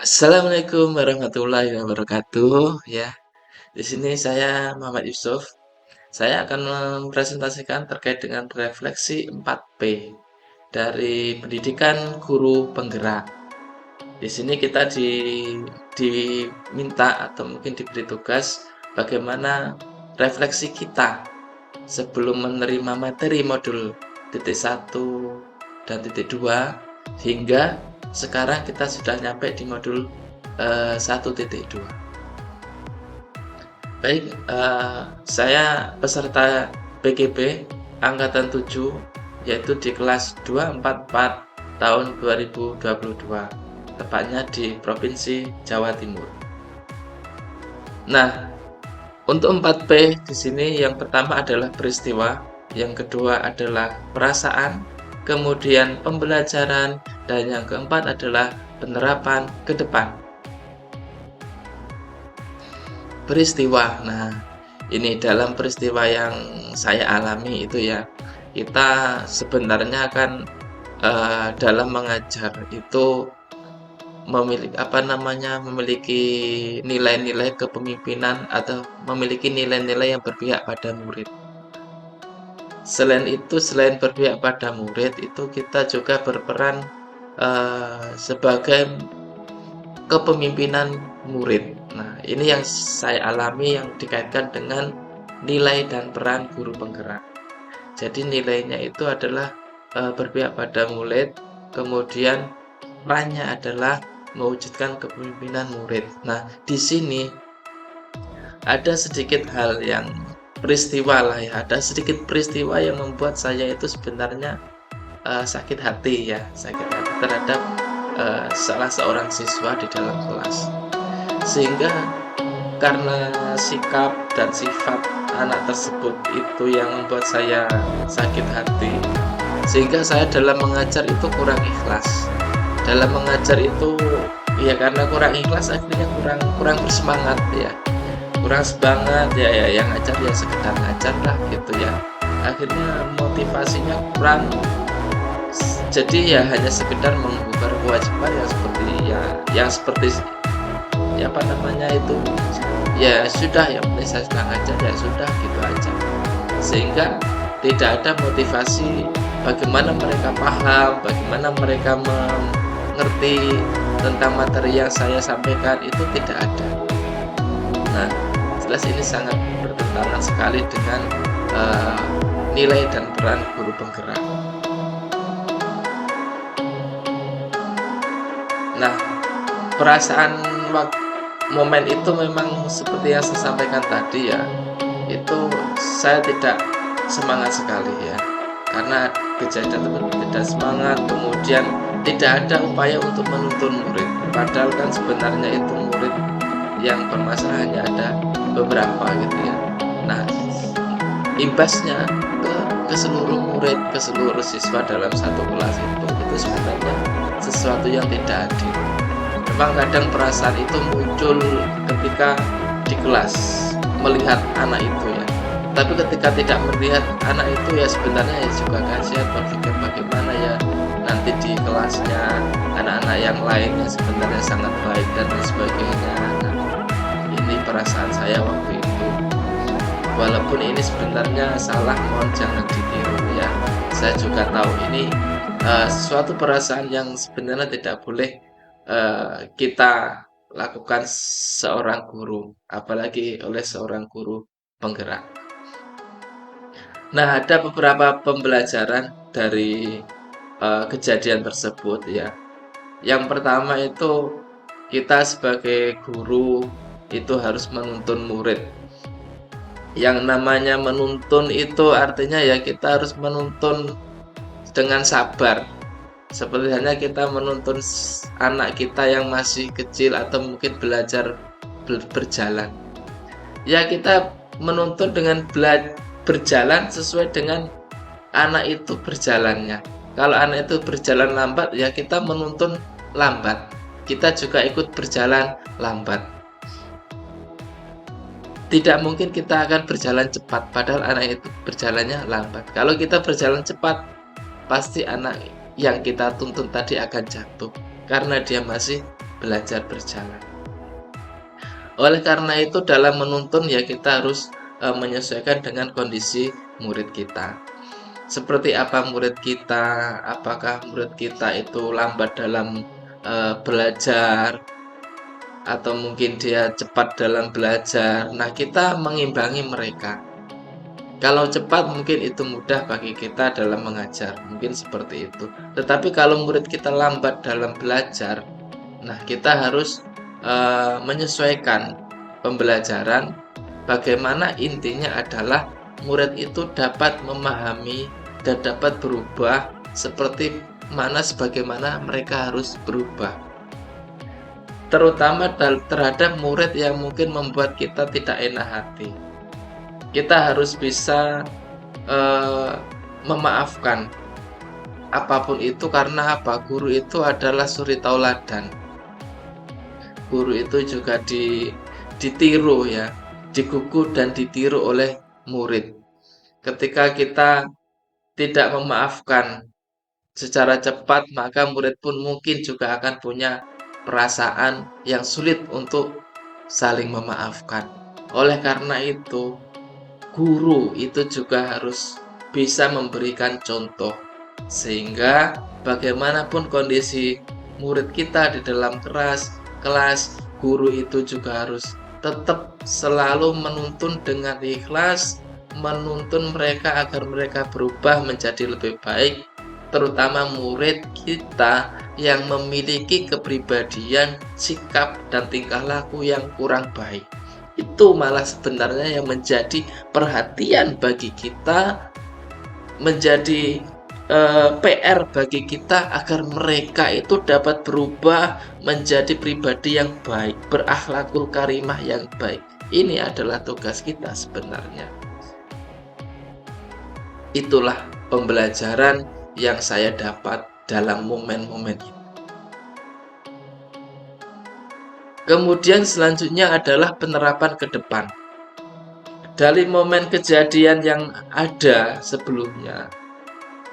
Assalamualaikum warahmatullahi wabarakatuh. Ya, di sini saya Muhammad Yusuf. Saya akan mempresentasikan terkait dengan refleksi 4P dari pendidikan guru penggerak. Di sini kita diminta atau mungkin diberi tugas bagaimana refleksi kita sebelum menerima materi modul titik 1 dan titik 2 hingga sekarang kita sudah nyampe di modul 1.2. Baik, saya peserta PGB angkatan 7 yaitu di kelas 244 tahun 2022, tepatnya di Provinsi Jawa Timur. Nah, untuk 4P di sini yang pertama adalah peristiwa, yang kedua adalah perasaan, kemudian pembelajaran, dan yang keempat adalah penerapan ke depan. Peristiwa. Nah, ini dalam peristiwa yang saya alami itu ya, kita sebenarnya kan dalam mengajar itu memiliki nilai-nilai kepemimpinan atau memiliki nilai-nilai yang berpihak pada murid. Selain itu, selain berpihak pada murid, itu kita juga berperan sebagai kepemimpinan murid. Nah, ini yang saya alami yang dikaitkan dengan nilai dan peran guru penggerak. Jadi nilainya itu adalah berpihak pada murid, kemudian perannya adalah mewujudkan kepemimpinan murid. Nah, di sini ada sedikit hal yang peristiwa lah ya, ada sedikit peristiwa yang membuat saya itu sebenarnya sakit hati ya, sakit hati terhadap salah seorang siswa di dalam kelas. Sehingga karena sikap dan sifat anak tersebut itu yang membuat saya sakit hati, sehingga saya dalam mengajar itu kurang ikhlas. Dalam mengajar itu ya karena kurang ikhlas akhirnya kurang bersemangat ya, kurang semangat ya, yang ngajar ya sekedar ngajar lah gitu ya, akhirnya motivasinya kurang. Jadi ya hanya sekedar mengemban kewajiban yang seperti ya apa namanya itu, ya sudah, yang penting saya sudah ngajar ya sudah gitu aja, sehingga tidak ada motivasi bagaimana mereka paham, bagaimana mereka mengerti tentang materi yang saya sampaikan, itu tidak ada. Nah, jelas ini sangat bertentangan sekali dengan nilai dan peran guru penggerak. Nah, perasaan momen itu memang seperti yang saya sampaikan tadi ya, itu saya tidak semangat sekali ya, karena kejadian tersebut tidak semangat, kemudian tidak ada upaya untuk menuntun murid, padahal kan sebenarnya itu murid yang permasalahannya ada beberapa gitu ya. Nah, imbasnya ke seluruh murid, ke seluruh siswa dalam satu kelas itu sebenarnya sesuatu yang tidak adil. Memang kadang perasaan itu muncul ketika di kelas melihat anak itu ya, tapi ketika tidak melihat anak itu ya sebenarnya ya juga kasihan, berpikir bagaimana ya nanti di kelasnya anak-anak yang lain yang sebenarnya sangat baik dan lain sebagainya. Nah, ini perasaan saya waktu itu, walaupun ini sebenarnya salah, mohon jangan ditiru ya. Saya juga tahu ini suatu perasaan yang sebenarnya tidak boleh kita lakukan seorang guru, apalagi oleh seorang guru penggerak. Nah, ada beberapa pembelajaran dari kejadian tersebut ya. Yang pertama itu, kita sebagai guru itu harus menuntun murid. Yang namanya menuntun itu artinya ya kita harus menuntun dengan sabar. Seperti halnya kita menuntun anak kita yang masih kecil atau mungkin belajar berjalan. Ya kita menuntun dengan berjalan sesuai dengan anak itu berjalannya. Kalau anak itu berjalan lambat ya kita menuntun lambat. Kita juga ikut berjalan lambat. Tidak mungkin kita akan berjalan cepat padahal anak itu berjalannya lambat. Kalau kita berjalan cepat, pasti anak yang kita tuntun tadi akan jatuh karena dia masih belajar berjalan. Oleh karena itu dalam menuntun ya kita harus menyesuaikan dengan kondisi murid kita. Seperti apa murid kita, apakah murid kita itu lambat dalam belajar, atau mungkin dia cepat dalam belajar. Nah, kita mengimbangi mereka. Kalau cepat mungkin itu mudah bagi kita dalam mengajar, mungkin seperti itu. Tetapi kalau murid kita lambat dalam belajar, nah kita harus menyesuaikan pembelajaran. Bagaimana intinya adalah murid itu dapat memahami dan dapat berubah seperti mana sebagaimana mereka harus berubah. Terutama terhadap murid yang mungkin membuat kita tidak enak hati. Kita harus bisa memaafkan apapun itu, karena apa? Guru itu adalah suri tauladan. Guru itu juga ditiru ya, digugu dan ditiru oleh murid. Ketika kita tidak memaafkan secara cepat, maka murid pun mungkin juga akan punya perasaan yang sulit untuk saling memaafkan. Oleh karena itu, guru itu juga harus bisa memberikan contoh, sehingga bagaimanapun kondisi murid kita di dalam kelas, guru itu juga harus tetap selalu menuntun dengan ikhlas, menuntun mereka agar mereka berubah menjadi lebih baik, terutama murid kita yang memiliki kepribadian, sikap, dan tingkah laku yang kurang baik. Itu malah sebenarnya yang menjadi perhatian bagi kita, menjadi PR bagi kita agar mereka itu dapat berubah menjadi pribadi yang baik, berakhlakul karimah yang baik. Ini adalah tugas kita sebenarnya. Itulah pembelajaran yang saya dapat dalam momen-momen ini. Kemudian selanjutnya adalah penerapan ke depan. Dari momen kejadian yang ada sebelumnya,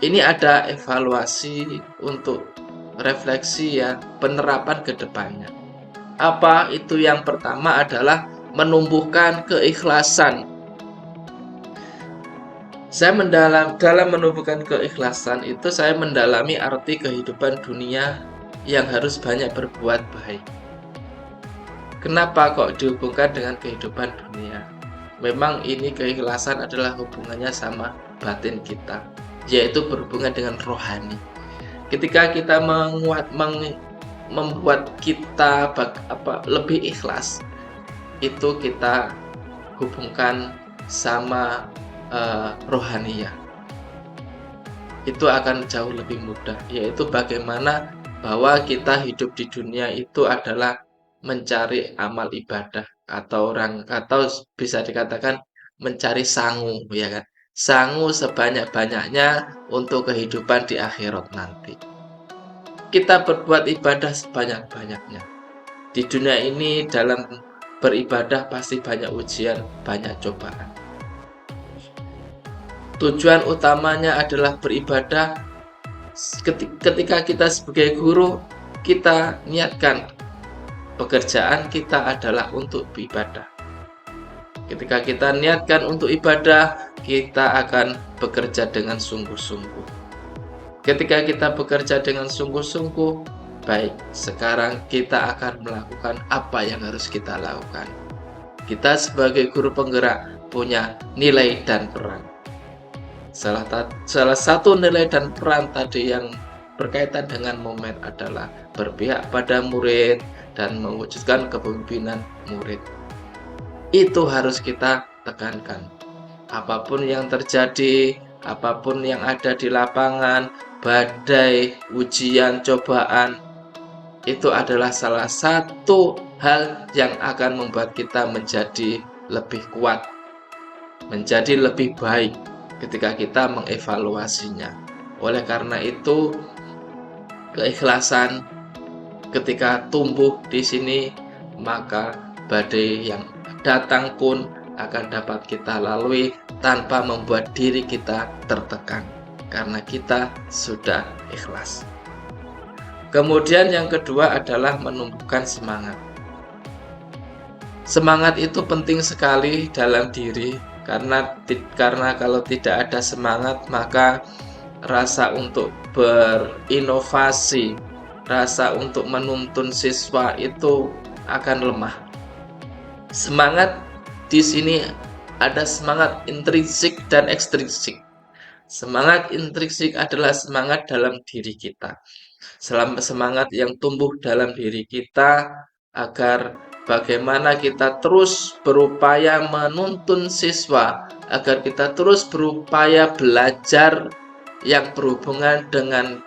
ini ada evaluasi untuk refleksi ya, penerapan ke depannya. Apa itu? Yang pertama adalah menumbuhkan keikhlasan. Saya dalam menumbuhkan keikhlasan itu saya mendalami arti kehidupan dunia yang harus banyak berbuat baik. Kenapa kok dihubungkan dengan kehidupan dunia? Memang ini keikhlasan adalah hubungannya sama batin kita, yaitu berhubungan dengan rohani. Ketika kita membuat kita lebih ikhlas, itu kita hubungkan sama rohaniyah. Itu akan jauh lebih mudah, yaitu bagaimana bahwa kita hidup di dunia itu adalah mencari amal ibadah, atau bisa dikatakan mencari sangu, ya kan? Sangu sebanyak-banyaknya untuk kehidupan di akhirat nanti. Kita berbuat ibadah sebanyak-banyaknya. Di dunia ini dalam beribadah pasti banyak ujian, banyak cobaan. Tujuan utamanya adalah beribadah. Ketika kita sebagai guru, kita niatkan pekerjaan kita adalah untuk beribadah. Ketika kita niatkan untuk ibadah, kita akan bekerja dengan sungguh-sungguh. Ketika kita bekerja dengan sungguh-sungguh, baik, sekarang kita akan melakukan apa yang harus kita lakukan. Kita sebagai guru penggerak punya nilai dan peran. Salah satu nilai dan peran tadi yang berkaitan dengan momen adalah berpihak pada murid dan mewujudkan kepemimpinan murid. Itu harus kita tekankan. Apapun yang terjadi, apapun yang ada di lapangan, badai, ujian, cobaan, itu adalah salah satu hal yang akan membuat kita menjadi lebih kuat, menjadi lebih baik ketika kita mengevaluasinya. Oleh karena itu, keikhlasan ketika tumbuh di sini, maka badai yang datang pun akan dapat kita lalui tanpa membuat diri kita tertekan, karena kita sudah ikhlas. Kemudian yang kedua adalah menumbuhkan semangat. Semangat itu penting sekali dalam diri karena kalau tidak ada semangat maka rasa untuk berinovasi, rasa untuk menuntun siswa itu akan lemah. Semangat di sini ada semangat intrinsik dan ekstrinsik. Semangat intrinsik adalah semangat dalam diri kita. Semangat yang tumbuh dalam diri kita agar bagaimana kita terus berupaya menuntun siswa, agar kita terus berupaya belajar yang berhubungan dengan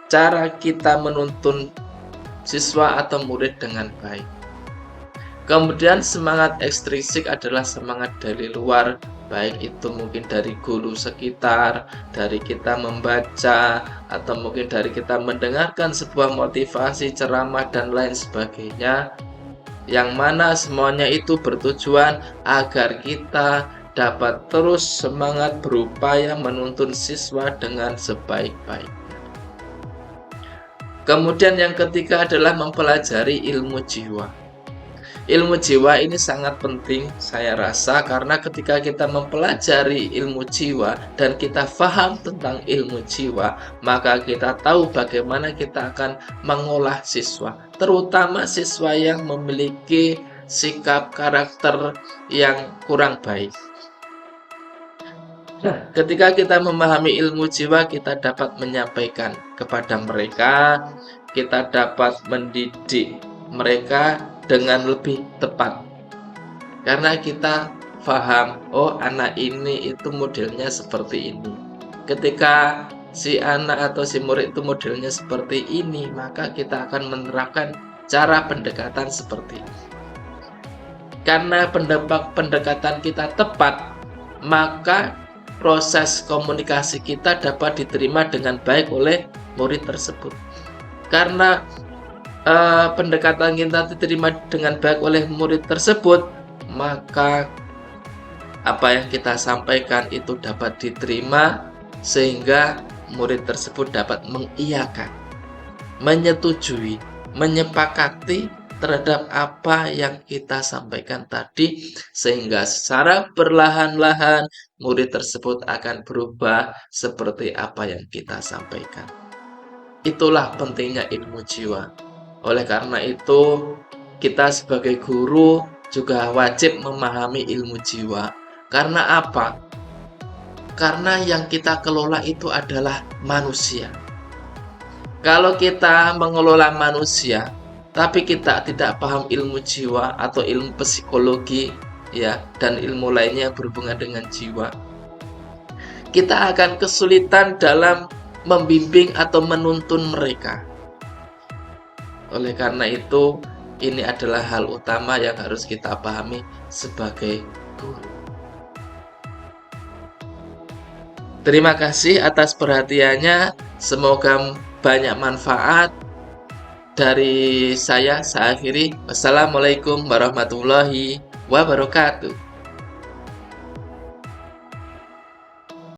cara kita menuntun siswa atau murid dengan baik. Kemudian semangat ekstrinsik adalah semangat dari luar, baik itu mungkin dari guru sekitar, dari kita membaca, atau mungkin dari kita mendengarkan sebuah motivasi, ceramah, dan lain sebagainya, yang mana semuanya itu bertujuan agar kita dapat terus semangat berupaya menuntun siswa dengan sebaik-baiknya. Kemudian yang ketiga adalah mempelajari ilmu jiwa. Ilmu jiwa ini sangat penting saya rasa karena ketika kita mempelajari ilmu jiwa dan kita paham tentang ilmu jiwa, maka kita tahu bagaimana kita akan mengolah siswa, terutama siswa yang memiliki sikap karakter yang kurang baik. Nah, ketika kita memahami ilmu jiwa, kita dapat menyampaikan kepada mereka, kita dapat mendidik mereka dengan lebih tepat. Karena kita paham, oh anak ini itu modelnya seperti ini. Ketika si anak atau si murid itu modelnya seperti ini, maka kita akan menerapkan cara pendekatan seperti ini. Karena pendekatan kita tepat, maka proses komunikasi kita dapat diterima dengan baik oleh murid tersebut. Karena pendekatan kita diterima dengan baik oleh murid tersebut, maka apa yang kita sampaikan itu dapat diterima sehingga murid tersebut dapat mengiyakan, menyetujui, menyepakati terhadap apa yang kita sampaikan tadi, sehingga secara perlahan-lahan murid tersebut akan berubah seperti apa yang kita sampaikan. Itulah pentingnya ilmu jiwa. Oleh karena itu, kita sebagai guru juga wajib memahami ilmu jiwa. Karena apa? Karena yang kita kelola itu adalah manusia. Kalau kita mengelola manusia, tapi kita tidak paham ilmu jiwa atau ilmu psikologi, ya, dan ilmu lainnya yang berhubungan dengan jiwa, kita akan kesulitan dalam membimbing atau menuntun mereka. Oleh karena itu, ini adalah hal utama yang harus kita pahami sebagai guru. Terima kasih atas perhatiannya. Semoga banyak manfaat dari saya. Saya akhiri. Wassalamualaikum warahmatullahi wabarakatuh.